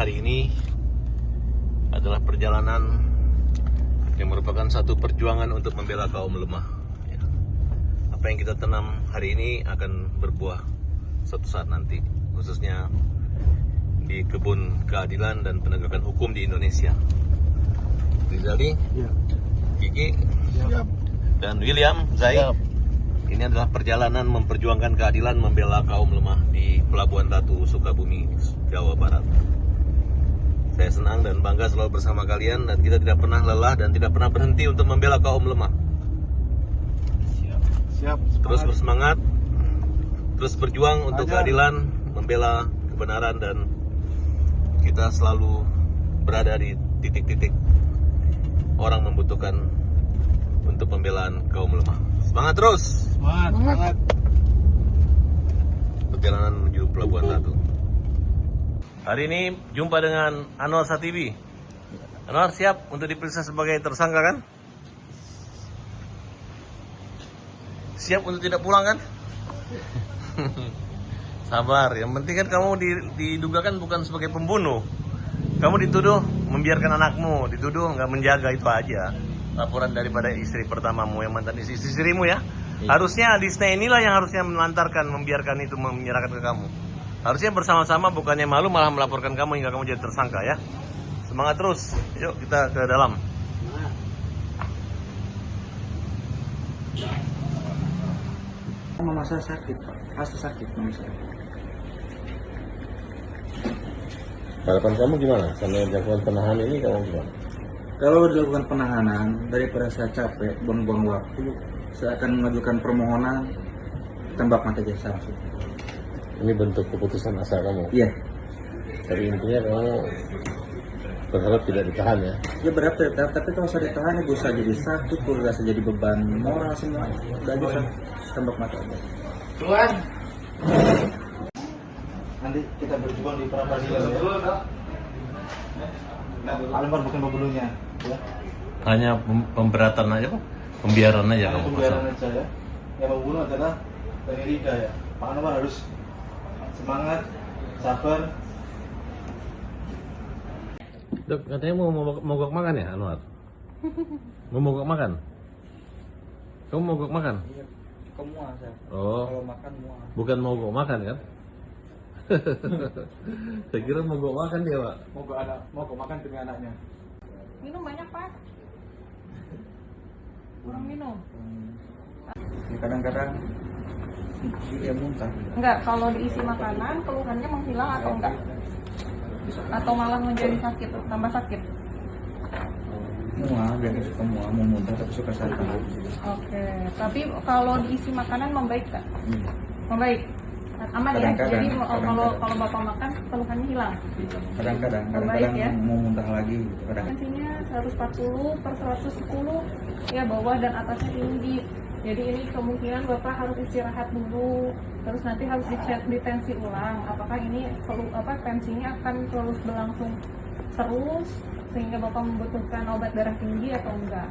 hari ini adalah perjalanan yang merupakan satu perjuangan untuk membela kaum lemah. Ya. Apa yang kita tanam hari ini akan berbuah suatu saat nanti, khususnya di kebun keadilan dan penegakan hukum di Indonesia. Rizali, ya. Kiki, ya. Dan William, Zai. Ya. Ini adalah perjalanan memperjuangkan keadilan, membela kaum lemah di Pelabuhan Ratu, Sukabumi, Jawa Barat. Saya senang dan bangga selalu bersama kalian, dan kita tidak pernah lelah dan tidak pernah berhenti untuk membela kaum lemah. Siap. Terus bersemangat, terus berjuang untuk keadilan, membela kebenaran, dan kita selalu berada di titik-titik orang membutuhkan untuk pembelaan kaum lemah. Semangat terus! Semangat! Perjalanan menuju Pelabuhan Ratu. Hari ini jumpa dengan Anwar Satibi. Anwar siap untuk diperiksa sebagai tersangka kan? Siap untuk tidak pulang kan? Sabar, yang penting kan kamu didugakan bukan sebagai pembunuh. Kamu dituduh membiarkan anakmu, dituduh nggak menjaga, itu aja. Laporan daripada istri pertamamu yang mantan istrimu ya. Iya. Harusnya Disney inilah yang harusnya melantarkan, membiarkan itu menyerahkan ke kamu. Harusnya bersama-sama, bukannya malu malah melaporkan kamu hingga kamu jadi tersangka ya. Semangat terus, yuk kita ke dalam. Mama saya sakit, Pak. Pasti sakit mama saya. Harapan kamu gimana? Sama yang dilakukan penahanan ini kamu gimana? Kalau dilakukan penahanan, daripada saya capek, buang-buang waktu, saya akan mengajukan permohonan tembak mati aja langsung. Ini bentuk keputusan asa kamu? Iya. Tapi intinya kamu berharap tidak ditahan ya? Ya berharap tidak ditahan, tapi kalau saya ditahan, ibu saya jadi sakit, keluarga saya jadi beban moral semua. Udah aja saya tembak mati aja. Tuan! Nanti kita berjuang di pra-peradilan ya. Alembar bukan pembunuhnya, ya. Hanya pemberatan aja Pak? Pembiaran aja kamu? Pembiaran aja ya. Yang membunuh adalah Tani Rida ya. Pak Anwar harus semangat, sabar. Dok, katanya mau mogok makan ya Anwar? Mau mogok makan? Kamu mogok makan? Iya, semua saya. Oh. Kalau makan mual. Bukan mogok makan kan? Saya kira mogok makan dia Pak. Mogok makan demi anaknya. Minum banyak Pak. Kurang minum. Ya, kadang-kadang dia muntah. Enggak, kalau diisi makanan keluhannya menghilang atau enggak? Atau malah menjadi sakit, tambah sakit? Mual, dia suka mual, mau muntah tapi suka sakit. Oke, tapi kalau diisi makanan membaik tak? Membaik? Aman ya? Jadi kalau Bapak makan keluhannya hilang? Kadang-kadang ya? mau muntah lagi gitu. Tensinya 140/110 ya, bawah dan atasnya tinggi. Jadi ini kemungkinan Bapak harus istirahat dulu, terus nanti harus dicek di tensi ulang. Apakah ini tensinya akan terus berlangsung terus sehingga Bapak membutuhkan obat darah tinggi atau enggak?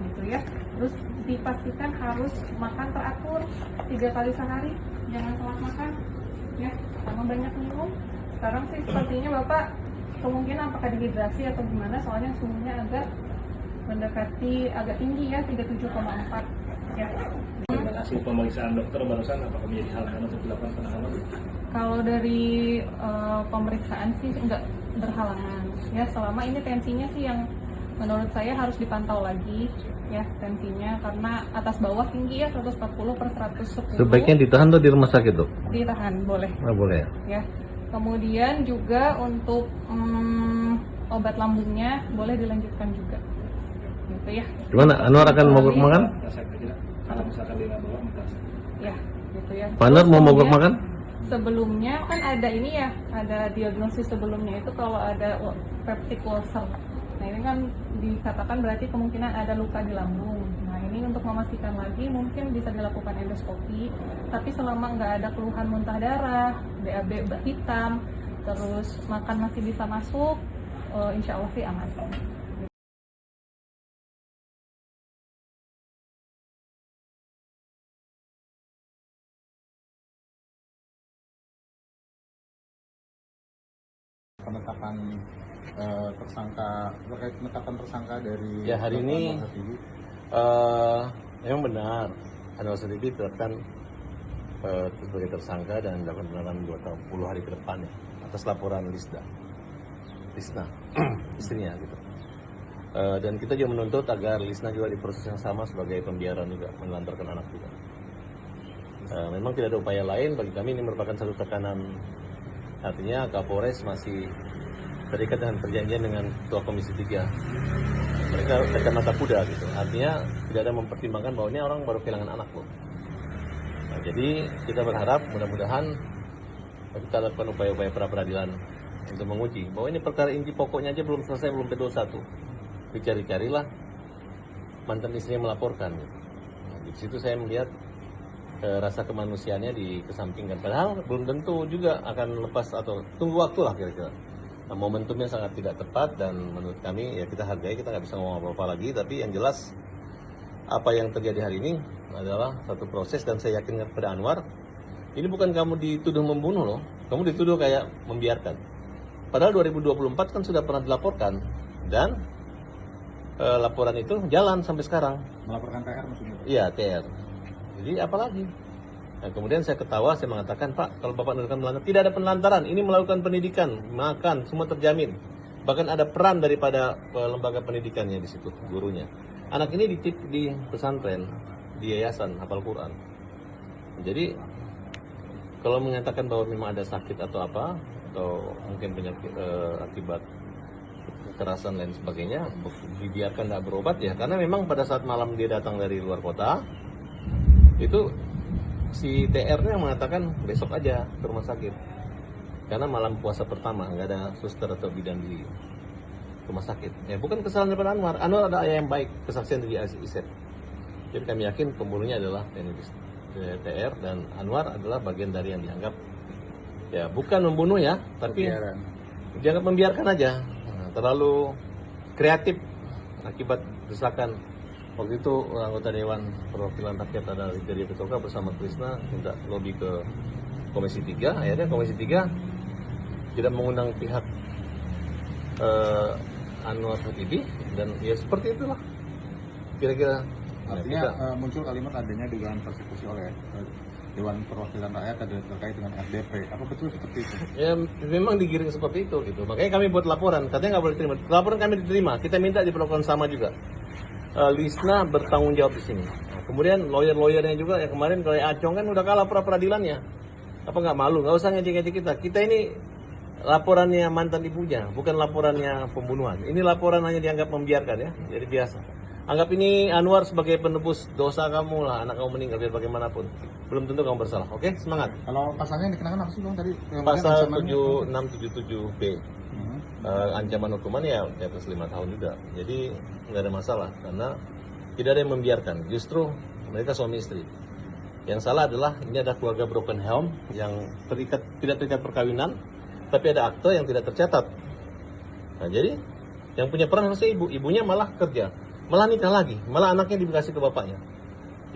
Gitu ya. Terus dipastikan harus makan teratur 3 kali sehari, jangan telat makan ya, sama banyak minum. Sekarang sih sepertinya Bapak kemungkinan apakah dehidrasi atau gimana, soalnya suhunya agak mendekati agak tinggi ya, 37,4 ya. Dengan hasil pemeriksaan dokter barusan, apakah menjadi halangan untuk dilakukan penahanan? Kalau dari pemeriksaan sih enggak berhalangan ya, selama ini tensinya sih yang menurut saya harus dipantau lagi ya tensinya, karena atas bawah tinggi ya, 140/110. Sebaiknya ditahan tuh di rumah sakit Dok? Ditahan, boleh. Nah, boleh Ya. Kemudian juga untuk obat lambungnya boleh dilanjutkan juga. Gitu ya. Gimana? Anwar akan mogok makan? Kalau misalkan dia nggak bawa, maka Ya, gitu ya. Pak Anwar mau mogok makan? Sebelumnya kan ada ini ya, ada diagnosis sebelumnya itu kalau ada peptic ulcer. Nah ini kan dikatakan berarti kemungkinan ada luka di lambung. Nah ini untuk memastikan lagi mungkin bisa dilakukan endoskopi. Tapi selama nggak ada keluhan muntah darah, BAB hitam, terus makan masih bisa masuk, insya Allah sih aman. penetapan tersangka dari Ya, hari ini memang benar Anwar Sadibi ditetapkan sebagai tersangka dan dilakukan penahanan 20 hari ke depan ya, atas laporan Lisna istrinya gitu. Dan kita juga menuntut agar Lisna juga diproses yang sama sebagai pembiaran juga, menelantarkan anak juga. Memang tidak ada upaya lain, bagi kami ini merupakan satu tekanan. Artinya Kapolres masih terikat dengan perjanjian dengan Ketua Komisi 3. Mereka kacamata kuda gitu. Artinya tidak ada mempertimbangkan bahwa ini orang baru kehilangan anak loh. Nah, jadi kita berharap mudah-mudahan kita lakukan upaya-upaya pra-peradilan untuk menguji bahwa ini perkara inti pokoknya aja belum selesai, belum P21. Dicari-carilah mantan istrinya melaporkan. Nah, di situ saya melihat rasa kemanusiaannya dikesampingkan. Padahal belum tentu juga akan lepas atau tunggu waktu lah kira-kira. Nah, momentumnya sangat tidak tepat dan menurut kami ya kita hargai, kita nggak bisa ngomong apa-apa lagi. Tapi yang jelas apa yang terjadi hari ini adalah satu proses dan saya yakin kepada Anwar, ini bukan kamu dituduh membunuh loh, kamu dituduh kayak membiarkan. Padahal 2024 kan sudah pernah dilaporkan dan laporan itu jalan sampai sekarang. Melaporkan TR maksudnya? Iya, TR. Jadi apalagi? Nah, kemudian saya ketawa, saya mengatakan, Pak, kalau Bapak melakukan penelantaran, tidak ada penelantaran, ini melakukan pendidikan, makan, semua terjamin. Bahkan ada peran daripada lembaga pendidikannya di situ, gurunya. Anak ini dititip di pesantren, di yayasan hafal Quran. Jadi kalau mengatakan bahwa memang ada sakit atau apa, atau mungkin penyakit akibat kekerasan lain sebagainya, dibiarkan tidak berobat ya, karena memang pada saat malam dia datang dari luar kota, itu si TR-nya mengatakan besok aja ke rumah sakit, karena malam puasa pertama nggak ada suster atau bidan di rumah sakit. Ya bukan kesalahan daripada Anwar. Anwar ada ayah yang baik, kesaksian dari Isep. Jadi kami yakin pembunuhnya adalah TR dan Anwar adalah bagian dari yang dianggap ya bukan membunuh ya, tapi dianggap membiarkan aja. Nah, terlalu kreatif akibat desakan. Waktu itu anggota Dewan Perwakilan Rakyat ada dari Petoka bersama Krisna minta lobby ke Komisi 3. Akhirnya Komisi 3 tidak mengundang pihak Anwar Sadibi dan ya seperti itulah kira-kira. Artinya muncul kalimat adanya dugaan persekusi oleh Dewan Perwakilan Rakyat terkait dengan FDP. Apa betul seperti itu? Ya memang digiring seperti itu gitu. Makanya kami buat laporan. Katanya nggak boleh diterima. Laporan kami diterima. Kita minta diperlakukan sama juga. Lisna bertanggung jawab di sini. Nah, kemudian lawyer-lawyernya juga yang kemarin kalau Acong kan udah kalah pra-peradilannya. Apa nggak malu? Nggak usah ngejek-ngejek kita. Kita ini laporannya mantan ibunya, bukan laporannya pembunuhan. Ini laporan hanya dianggap membiarkan ya. Jadi biasa. Anggap ini Anwar sebagai penebus dosa kamu lah, anak kamu meninggal biar bagaimanapun. Belum tentu kamu bersalah. Oke, semangat. Kalau pasalnya yang dikenakan apa sih Bang tadi? Pasal 7677B. Ancaman hukuman ya di atas 5 tahun juga. Jadi nggak ada masalah karena tidak ada yang membiarkan. Justru mereka suami istri. Yang salah adalah ini ada keluarga broken home yang tidak terikat perkawinan, tapi ada akte yang tidak tercatat. Nah, jadi yang punya peran harusnya ibunya malah kerja, malah nikah lagi, malah anaknya dikasih ke bapaknya.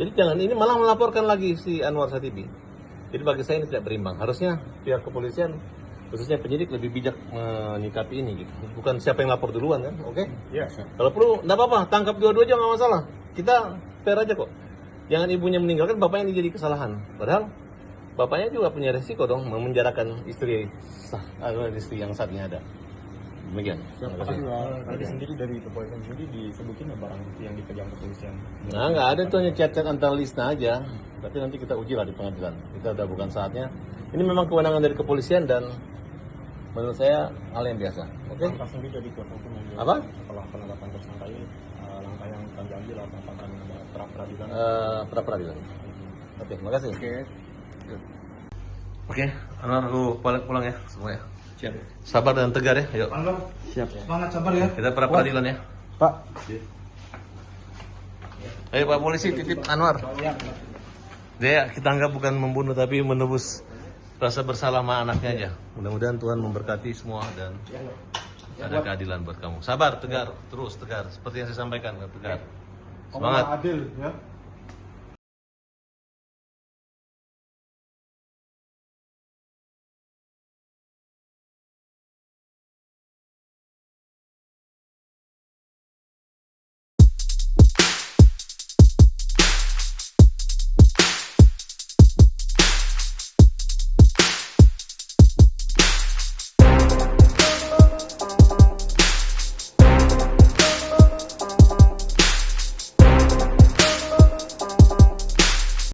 Jadi jangan ini malah melaporkan lagi si Anwar Sadibi. Jadi bagi saya ini tidak berimbang. Harusnya pihak kepolisian khususnya penyidik lebih bijak menyikapi ini gitu. Bukan siapa yang lapor duluan kan, oke? Iya. Kalau perlu, enggak apa-apa, tangkap dua-dua aja nggak masalah. Kita fair aja kok. Jangan ibunya meninggalkan, bapaknya ini jadi kesalahan. Padahal bapaknya juga punya resiko dong memenjarakan istri yang saat ini ada. Demikian. Tadi sendiri dari kepolisian sendiri disebutin barang bukti yang dipegang kepolisian. Nah, nggak ada tuh hanya chat-chat antara Lisna aja. Tapi nanti kita uji lah di pengadilan. Kita udah bukan saatnya. Ini memang kewenangan dari kepolisian dan menurut saya hal yang biasa. Oke? Langkah sendiri dari kuasa hukum yang Apa? Setelah penetapan tersangka ini, langkah yang akan diambil apakah akan ada pra-peradilan? Pra-peradilan. Oke, makasih. Oke, Anwar aku pulang ya semua ya. Siap. Sabar dan tegar ya. Ayo. Siap. Semangat sabar ya. Kita pra-peradilan ya. Pak. Ayo Pak Polisi titip Anwar. Dia kita anggap bukan membunuh tapi menebus rasa bersalah sama anaknya aja. Mudah-mudahan Tuhan memberkati semua dan ada keadilan buat kamu. Sabar, tegar, terus tegar. Seperti yang saya sampaikan, tegar. Semangat. Adil ya.